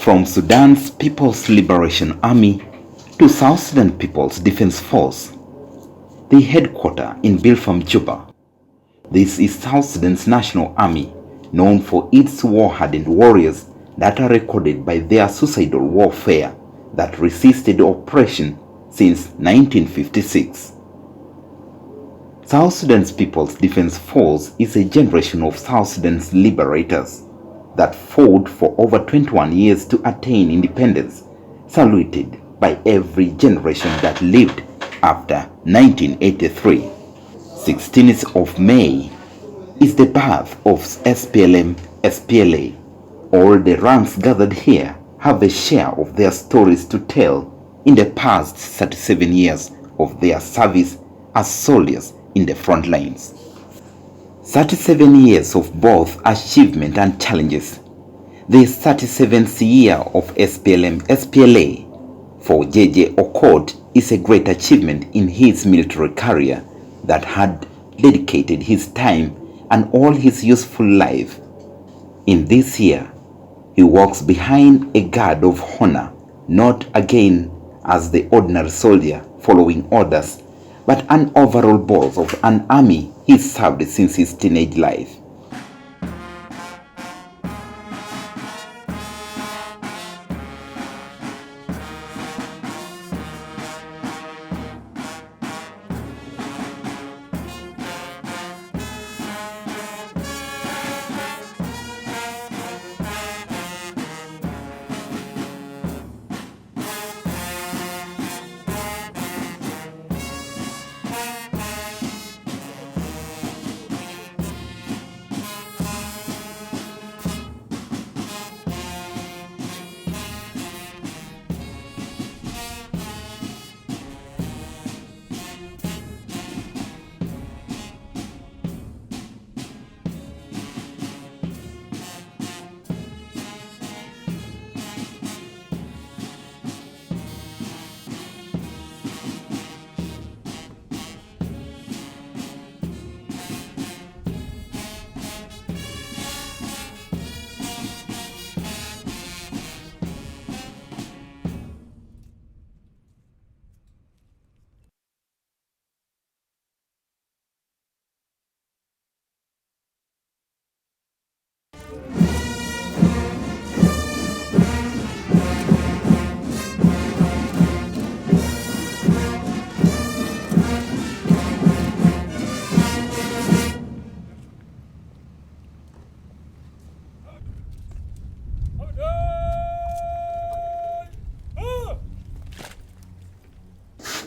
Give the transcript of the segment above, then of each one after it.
From Sudan's People's Liberation Army to South Sudan People's Defense Force, the headquarters in Bilfam, Juba. This is South Sudan's National Army, known for its war-hardened warriors that are recorded by their suicidal warfare that resisted oppression since 1956. South Sudan's People's Defense Force is a generation of South Sudan's liberators that fought for over 21 years to attain independence, saluted by every generation that lived after 1983. 16th of May is the birth of Splm, Spla. All the ranks gathered here have a share of their stories to tell in the past 37 years of their service as soldiers in the front lines. 37 years of both achievement and challenges. The 37th year of Splm Spla for JJ Okoth is a great achievement in his military career that had dedicated his time and all his useful life. In this year, he walks behind a guard of honor, not again as the ordinary soldier following orders, but an overall boss of an army he served since his teenage life.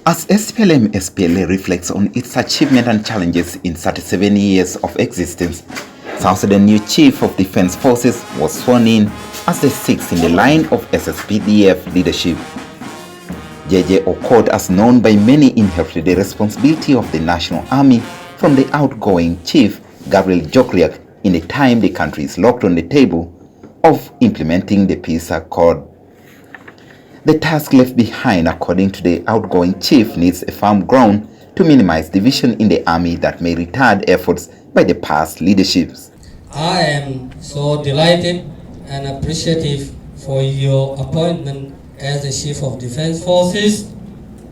As Splm Spla reflects on its achievement and challenges in 37 years of existence, South Sudan new Chief of Defense Forces was sworn in as the sixth in the line of Sspdf leadership. JJ Okoth, as known by many, inherited the responsibility of the National Army from the outgoing Chief Gabriel Jokriak in the time the country is locked on the table of implementing the peace accord. The task left behind, according to the outgoing chief, needs a firm ground to minimize division in the army that may retard efforts by the past leaderships. I am so delighted and appreciative for your appointment as the Chief of Defense Forces,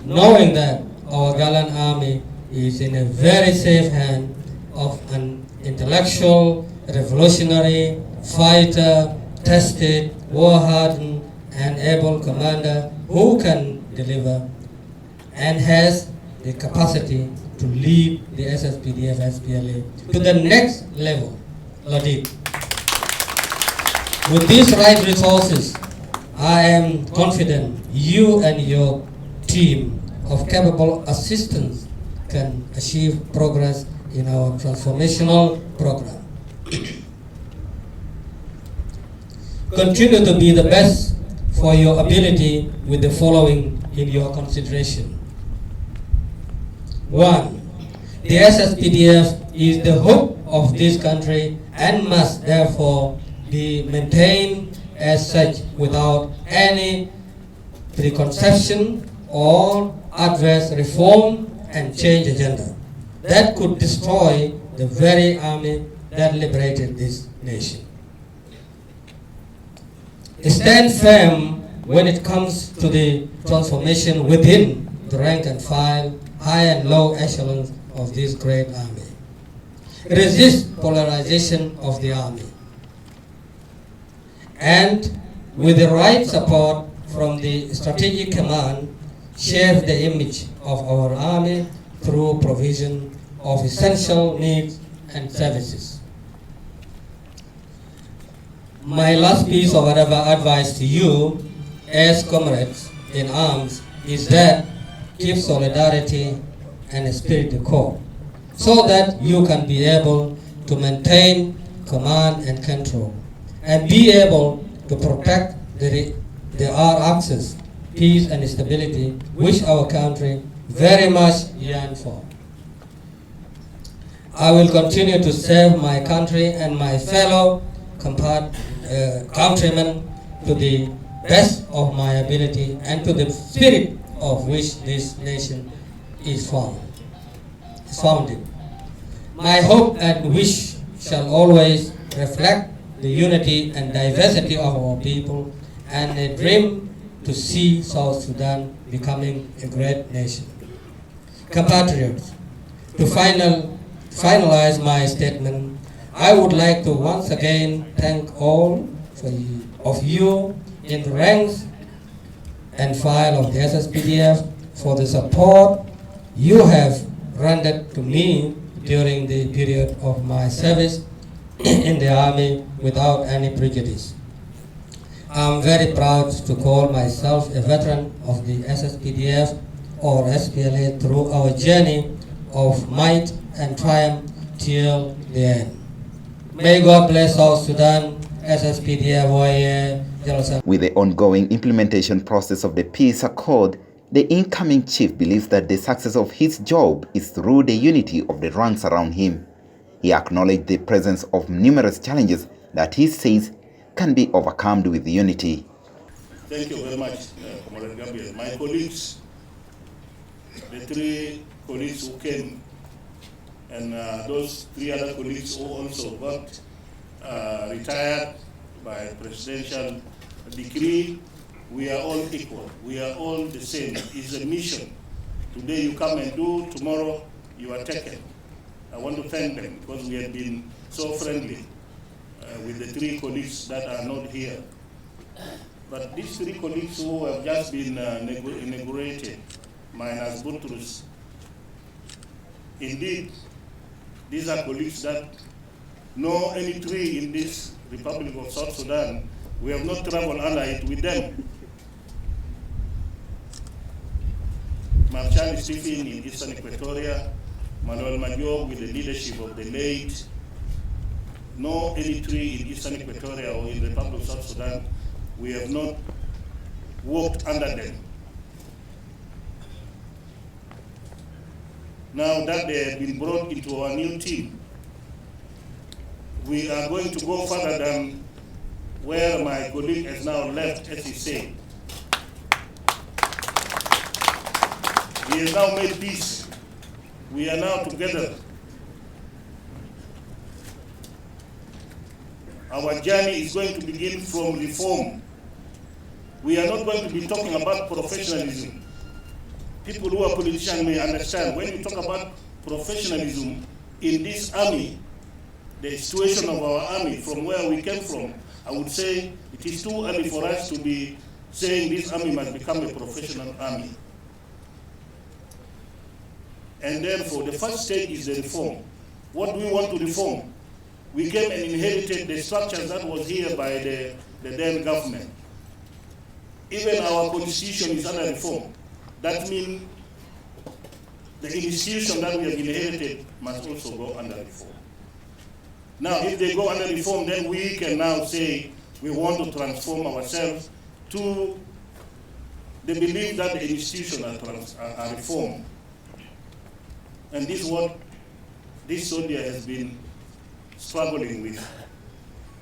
knowing that our gallant army is in a very safe hand of an intellectual, revolutionary, fighter, tested, war-hardened, and able commander who can deliver and has the capacity to lead the Sspdf Spla to the next level. Ladik. With these right resources, I am confident you and your team of capable assistants can achieve progress in our transformational program. Continue to be the best for your ability with the following in your consideration. 1. The Sspdf is the hope of this country and must therefore be maintained as such without any preconception or adverse reform and change agenda that could destroy the very army that liberated this nation. stand firm when it comes to the transformation within the rank and file, high and low echelons of this great army. Resist polarization of the army. And with the right support from the strategic command, shape the image of our army through provision of essential needs and services. My last piece of advice to you as comrades in arms is that keep solidarity and esprit de corps so that you can be able to maintain command and control and be able to protect our access, peace and stability which our country very much yearns for. I will continue to serve my country and my fellow countrymen to the best of my ability and to the spirit of which this nation is founded. My hope and wish shall always reflect the unity and diversity of our people and a dream to see South Sudan becoming a great nation. Compatriots, to finalize my statement, I would like to once again thank all of you in the ranks and file of the Sspdf for the support you have rendered to me during the period of my service in the army without any prejudice. I'm very proud to call myself a veteran of the Sspdf or Spla through our journey of might and triumph till the end. May God bless South Sudan, Sspdf, With the ongoing implementation process of the peace accord, the incoming chief believes that the success of his job is through the unity of the ranks around him. He acknowledged the presence of numerous challenges that he says can be overcome with unity. Thank you very much, Comrade Gabriel. My colleagues, the three colleagues who came, and those three other colleagues who also got retired by presidential decree, we are all equal. We are all the same. It's a mission. Today you come and do, tomorrow you are taken. I want to thank them because we have been so friendly with the three colleagues that are not here. But these three colleagues who have just been inaugurated, minus Butrus, indeed, these are colleagues that know any tree in this Republic of South Sudan. We have not traveled under it with them. Marshal Stephen in Eastern Equatoria, Manuel Major with the leadership of the late, no any tree in Eastern Equatoria or in the Republic of South Sudan, we have not worked under them. Now that they have been brought into our new team, we are going to go further than where my colleague has now left, as he said. He has now made peace. We are now together. Our journey is going to begin from reform. We are not going to be talking about professionalism. People who are politicians may understand, when you talk about professionalism in this army, the situation of our army from where we came from, I would say it is too early for us to be saying this army must become a professional army. And therefore, the first stage is the reform. What do we want to reform? We came and inherited the structures that was here by the then government. Even our constitution is under reform. That means the institution that we have inherited must also go under reform. Now, if they go under reform, then we can now say we want to transform ourselves to the belief that the institutions are reformed. And this is what this soldier has been struggling with.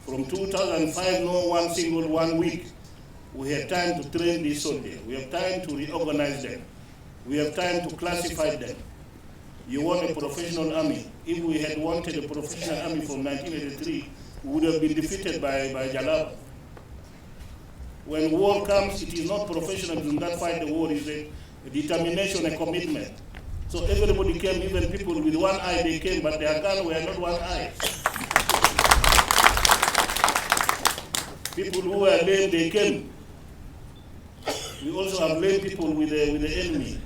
From 2005, no one single 1 week, we have time to train these soldiers. We have time to reorganize them. We have time to classify them. You want a professional army. If we had wanted a professional army from 1983, we would have been defeated by Jalaba. When war comes, it is not professionalism that fight the war, it's a determination, a commitment. So everybody came, even people with one eye, they came, but their gun were not one eye. People who were lame, they came. We also have lame people with the enemy.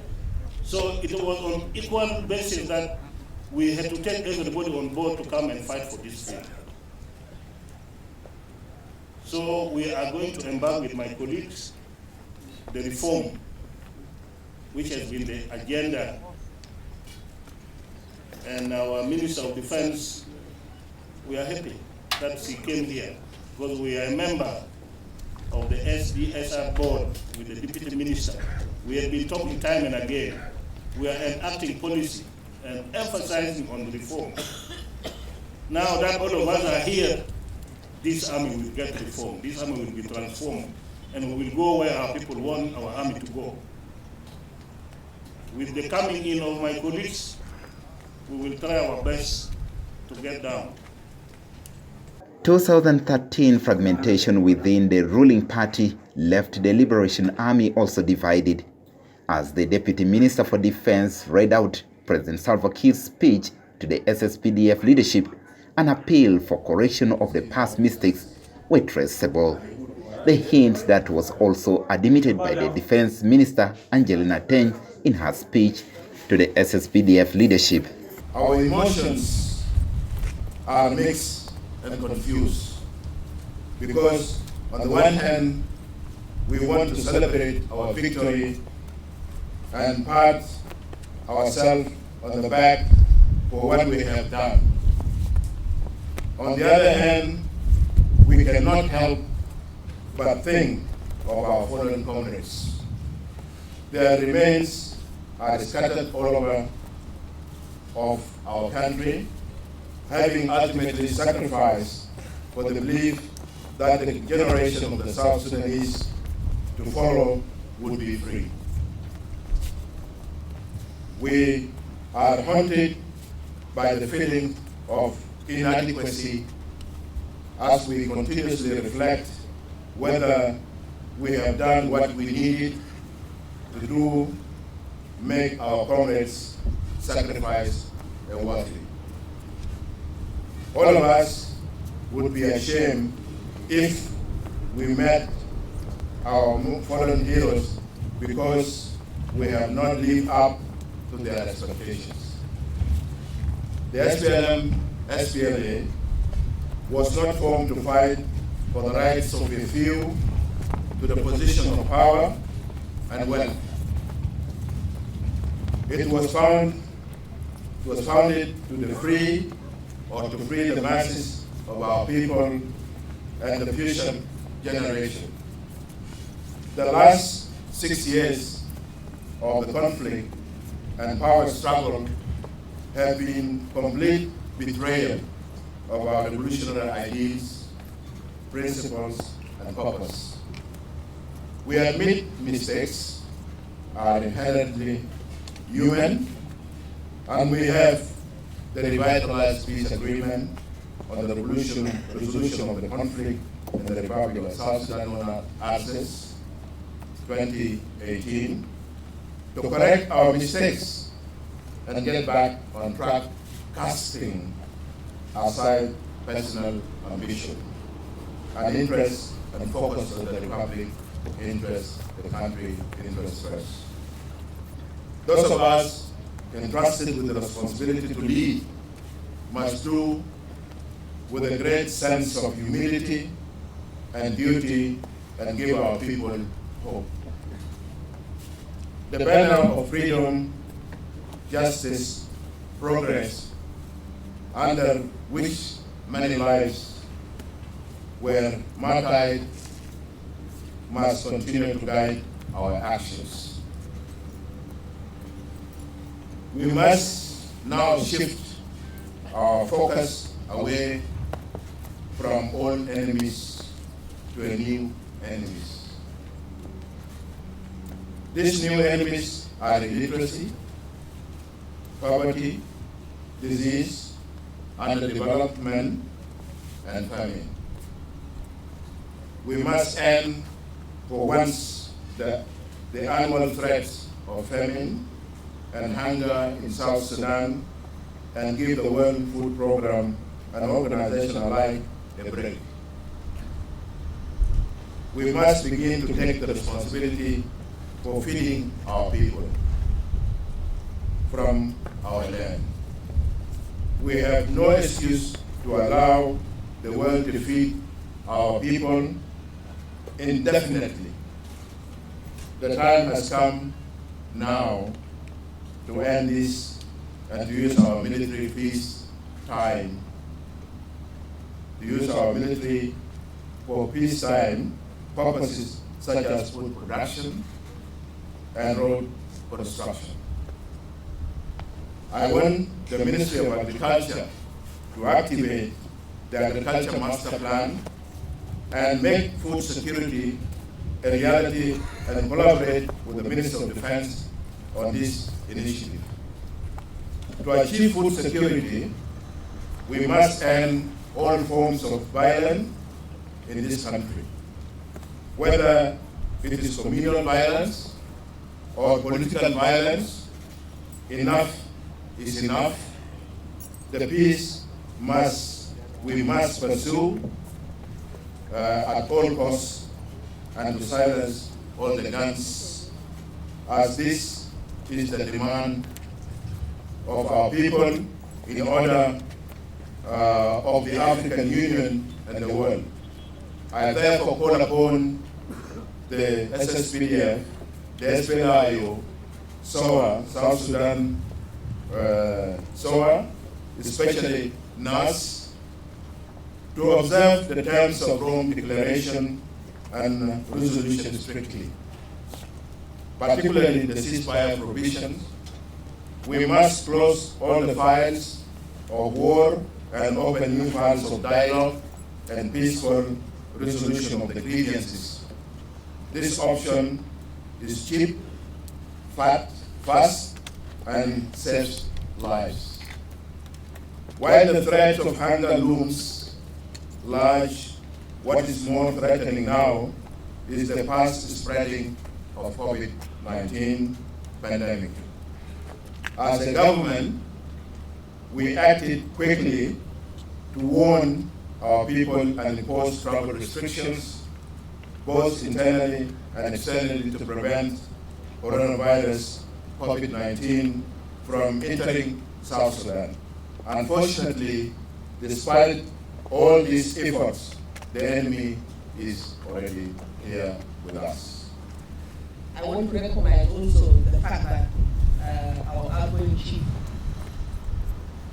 So it was on equal basis that we had to take everybody on board to come and fight for this thing. So we are going to embark with my colleagues the reform, which has been the agenda. And our Minister of Defense, we are happy that she came here because we are a member of the SDSR board with the Deputy Minister. We have been talking time and again. We are enacting policy and emphasizing on reform. Now that all of us are here, this army will get reformed. This army will be transformed, and we will go where our people want our army to go. With the coming in of my colleagues, we will try our best to get down. 2013 fragmentation within the ruling party left the Liberation Army also divided. As the Deputy Minister for Defense read out President Salva Kiir's speech to the Sspdf leadership, an appeal for correction of the past mistakes were traceable. The hint that was also admitted by the Defense Minister Angelina Teny in her speech to the Sspdf leadership. Our emotions are mixed and confused because on the one hand we want to celebrate our victory and pat ourselves on the back for what we have done. On the other hand, we cannot help but think of our fallen comrades. Their remains are scattered all over of our country, having ultimately sacrificed for the belief that the generation of the South Sudanese to follow would be free. We are haunted by the feeling of inadequacy as we continuously reflect whether we have done what we needed to do, make our comrades sacrifice worthy. All of us would be ashamed if we met our fallen heroes because we have not lived up to their expectations. The Spla was not formed to fight for the rights of a few to the position of power and wealth. It was founded to free the masses of our people and the future generation. The last 6 years of the conflict and power struggle have been complete betrayal of our revolutionary ideals, principles, and purpose. We admit mistakes are inherently human, and we have the revitalized peace agreement on the resolution of the conflict in the Republic of South Sudan known as 2018 to correct our mistakes and get back on track, casting aside personal ambition and interest and focus on the Republic interest, the country interest first. Those of us entrusted with the responsibility to lead must do with a great sense of humility and duty and give our people hope. The banner of freedom, justice, progress, under which many lives were martyred, must continue to guide our actions. We must now shift our focus away from old enemies to a new enemies. These new enemies are illiteracy, poverty, disease, underdevelopment, and famine. We must end for once the annual threats of famine and hunger in South Sudan and give the World Food Programme and organization alike a break. We must begin to take the responsibility for feeding our people from our land. We have no excuse to allow the world to feed our people indefinitely. The time has come now to end this and to use our military peace time, to use our military for peacetime purposes such as food production and road construction. I want the Ministry of Agriculture to activate the Agriculture Master Plan and make food security a reality and collaborate with the Ministry of Defense on this initiative. To achieve food security, we must end all forms of violence in this country, whether it is communal violence or political violence. Enough is enough. The peace we must pursue at all costs and to silence all the guns, as this is the demand of our people in order of the African Union and the world. I therefore call upon the Sspdf, the Spla, SOA, South Sudan, SOA, especially NAS, to observe the terms of Rome Declaration and resolution strictly, particularly the ceasefire provisions. We must close all the files of war and open new files of dialogue and peaceful resolution of the grievances. This option is cheap, fast, and saves lives. While the threat of hunger looms large, what is more threatening now is the fast spreading of COVID-19 pandemic. As a government, we acted quickly to warn our people and impose travel restrictions, both internally and externally, to prevent coronavirus COVID-19 from entering South Sudan. Unfortunately, despite all these efforts, the enemy is already here with us. I want to recognize also the fact that our outgoing chief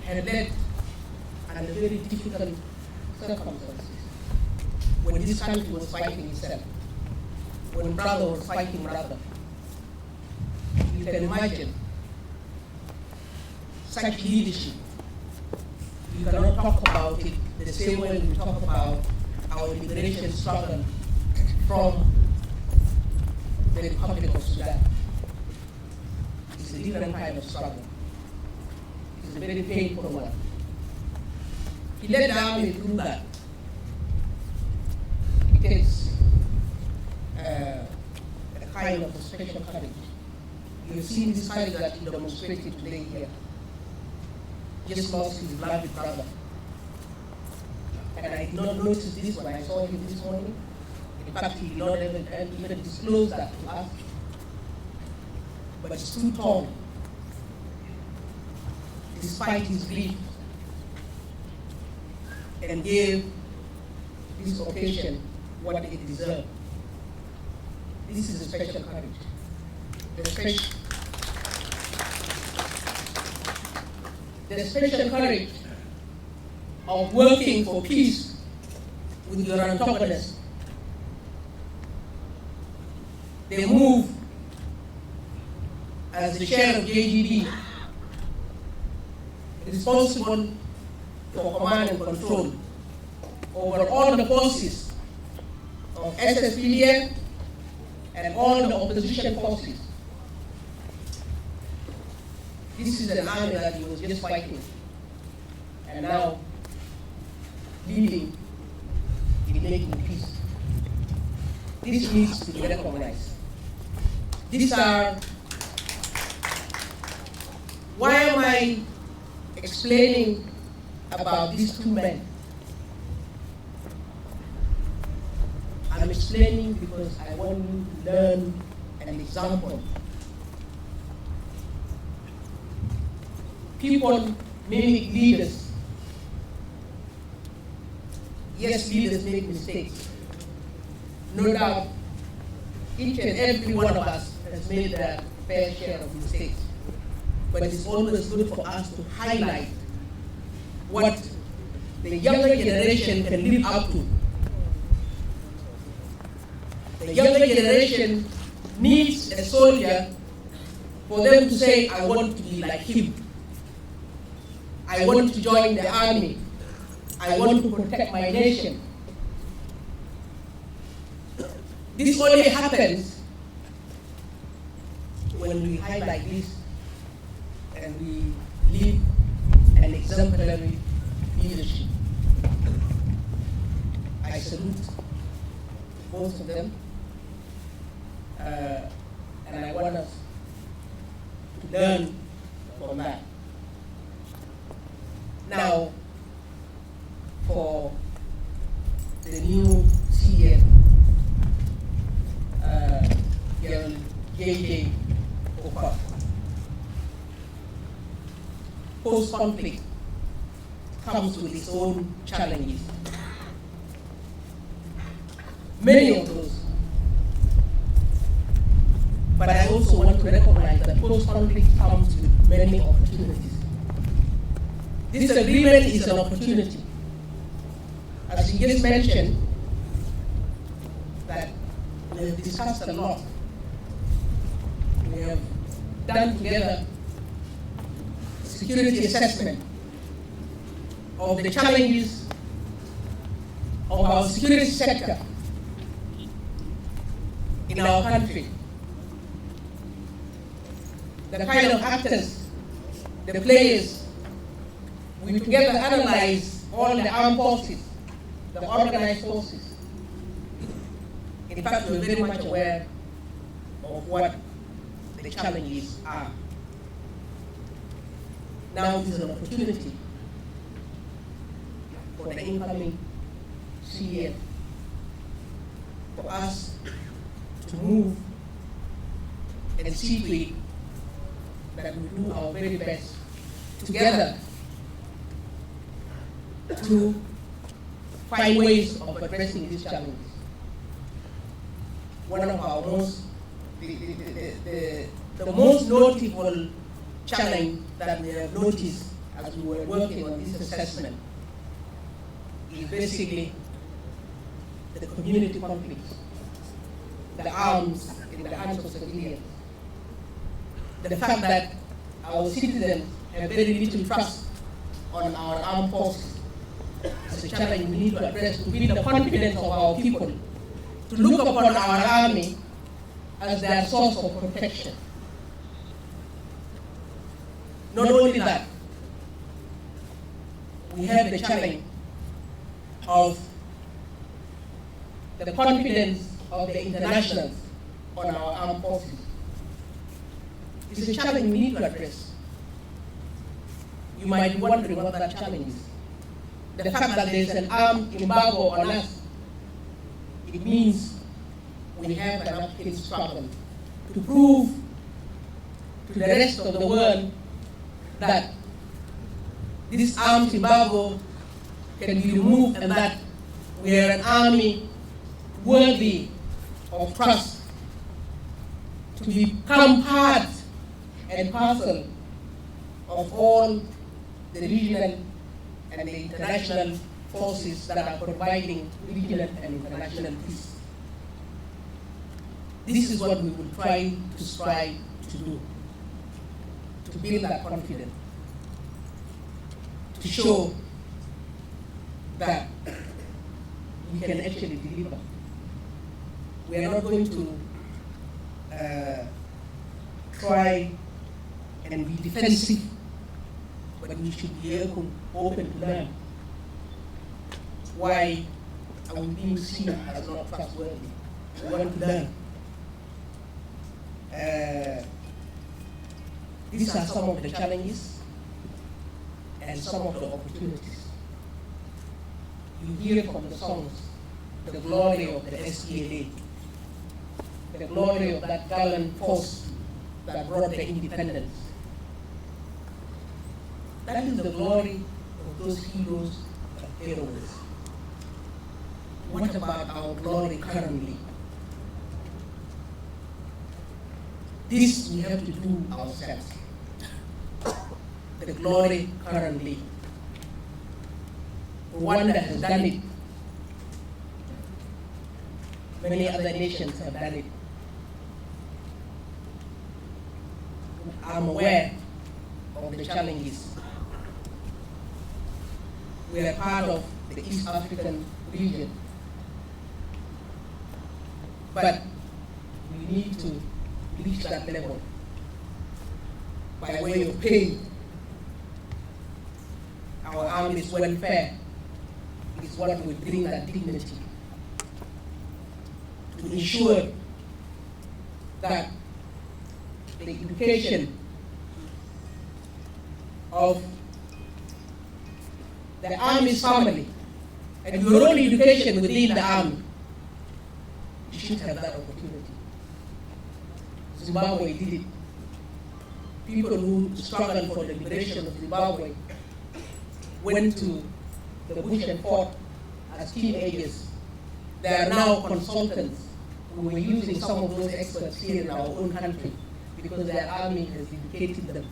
had led under very difficult circumstances when this country was fighting itself, when brother was fighting brother. You can imagine such leadership. You cannot talk about it the same way we talk about our liberation struggle from the Republic of Sudan. It's a different kind of struggle. It's a very painful one. He led the army through that. It takes a kind of special courage. You've seen this courage that he demonstrated today here. Just lost his beloved brother. And I did not notice this when I saw him this morning. In fact, he did not even disclose that to us. But he stood tall, despite his grief, and gave this occasion what it deserved. This is a special courage. The special courage of working for peace with your antagonists. They move as the chair of JGB, responsible for command and control over all the forces of Sspdf and all the opposition forces. This is an army that he was just fighting, and now leading in making peace. This needs to be recognized. These are, why am I explaining about these two men? I'm explaining because I want you to learn an example. People mimic leaders. Yes, leaders make mistakes. No doubt, each and every one of us has made their fair share of mistakes. But it's always good for us to highlight what the younger generation can live up to. The younger generation needs a soldier for them to say, I want to be like him. I want to join the army. I want to protect my nation. This only happens when we highlight this and we live an exemplary leadership. I salute both of them, and I want us to learn from that. Now, for the new CM, JJ Opa. Post-conflict comes with its own challenges. Many of those. But I also want to recognize that post-conflict comes with many opportunities. This agreement is an opportunity. As you just mentioned, that we have discussed a lot. We have done together security assessment of the challenges of our security sector in our country. The kind of actors, the players, we together analyze all the armed forces, the organized forces. In fact, we're very much aware of what the challenges are. Now is an opportunity for the incoming CM for us to move and see to it that we do our very best together to find ways of addressing these challenges. One of our most, the most notable challenge that we have noticed as we were working on this assessment is basically the community conflicts, the arms in the hands of civilians. The fact that our citizens have very little trust on our armed forces is a challenge we need to address to build the confidence of our people, to look upon our army as their source of protection. Not only that, we have the challenge of the confidence of the internationals on our armed forces. It's a challenge we need to address. You might be wondering what that challenge is. The fact that there's an armed embargo on us, it means we have an uphill struggle to prove to the rest of the world that this arms embargo can be removed and that we are an army worthy of trust to become part and parcel of all the regional and the international forces that are providing regional and international peace. This is what we will try to strive to do, to build that confidence, to show that we can actually deliver. We are not going to try and be defensive, but we should be open to learn. Why are we being seen as not trustworthy? We want to learn. These are some of the challenges and some of the opportunities. You hear from the songs the glory of the Spla, the glory of that gallant force that brought the independence. That is the glory of those heroes and heroines. What about our glory currently? This we have to do ourselves. The glory currently. Rwanda has done it. Many other nations have done it. I'm aware of the challenges. We are part of the East African region. But we need to reach that level by way of paying. Our army's welfare is what will bring that dignity. To ensure that the education of the army's family and your own education within the army, you should have that opportunity. Zimbabwe did it. People who struggled for the liberation of Zimbabwe went to the bush and fought as teenagers. They are now consultants who were using some of those experts here in our own country because their army has educated them.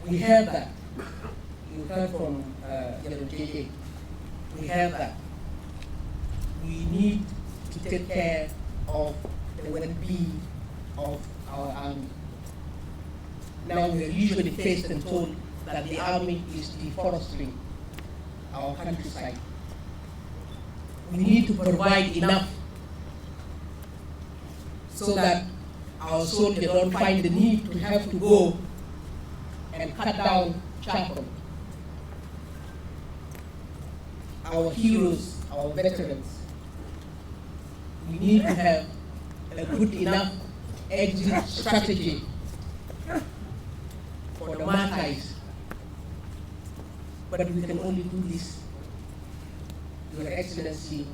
We have that. You heard from JJ. We have that. We need to take care of the well-being of our army. Now we are usually faced and told that the army is deforesting our countryside. We need to provide enough so that our soldiers don't find the need to have to go and cut down charcoal. Our heroes, our veterans, we need to have a good enough exit strategy for the martyrs. But we can only do this, Your Excellency,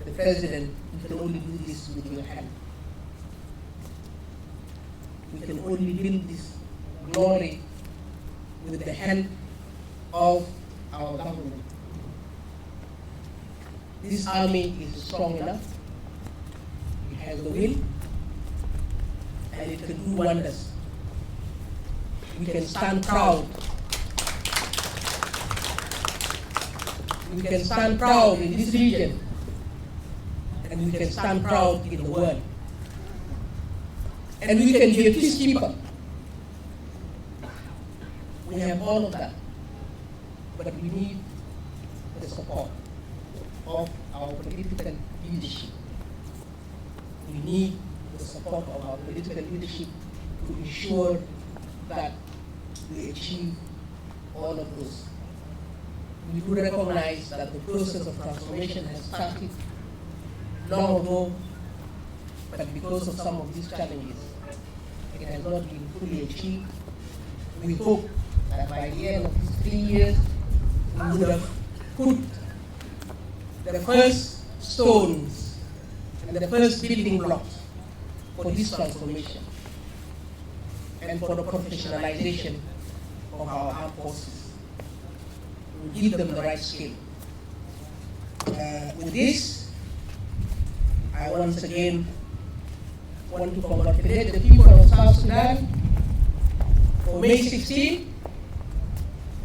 the President, we can only do this with your hand. We can only build this glory with the help of our government. This army is strong enough, it has the will, and it can do wonders. We can stand proud. We can stand proud in this region, and we can stand proud in the world. And we can be a peacekeeper. We have all of that, but we need the support of our political leadership. We need the support of our political leadership to ensure that we achieve all of those. We do recognize that the process of transformation has started long ago, but because of some of these challenges, it has not been fully achieved. We hope that by the end of these 3 years, we would have put the first stones and the first building blocks for this transformation and for the professionalization of our armed forces. We give them the right skill. With this, I once again want to congratulate the people of South Sudan for May 16.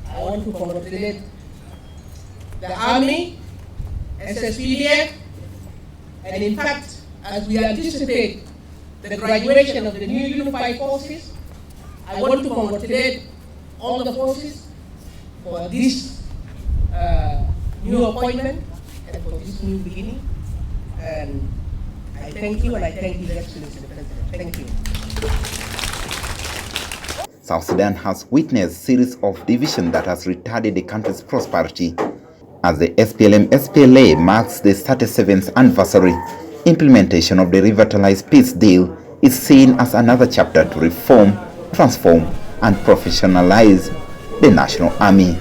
I want to congratulate the Army, Sspdf, and in fact, as we anticipate the graduation of the new unified forces, I want to congratulate all the forces for this new appointment and for this new beginning. And I thank you, and I thank His Excellency the President. Thank you. South Sudan has witnessed a series of divisions that has retarded the country's prosperity. As the Splm-SPLA marks the 37th anniversary, implementation of the revitalized peace deal is seen as another chapter to reform, transform, and professionalize the National Army.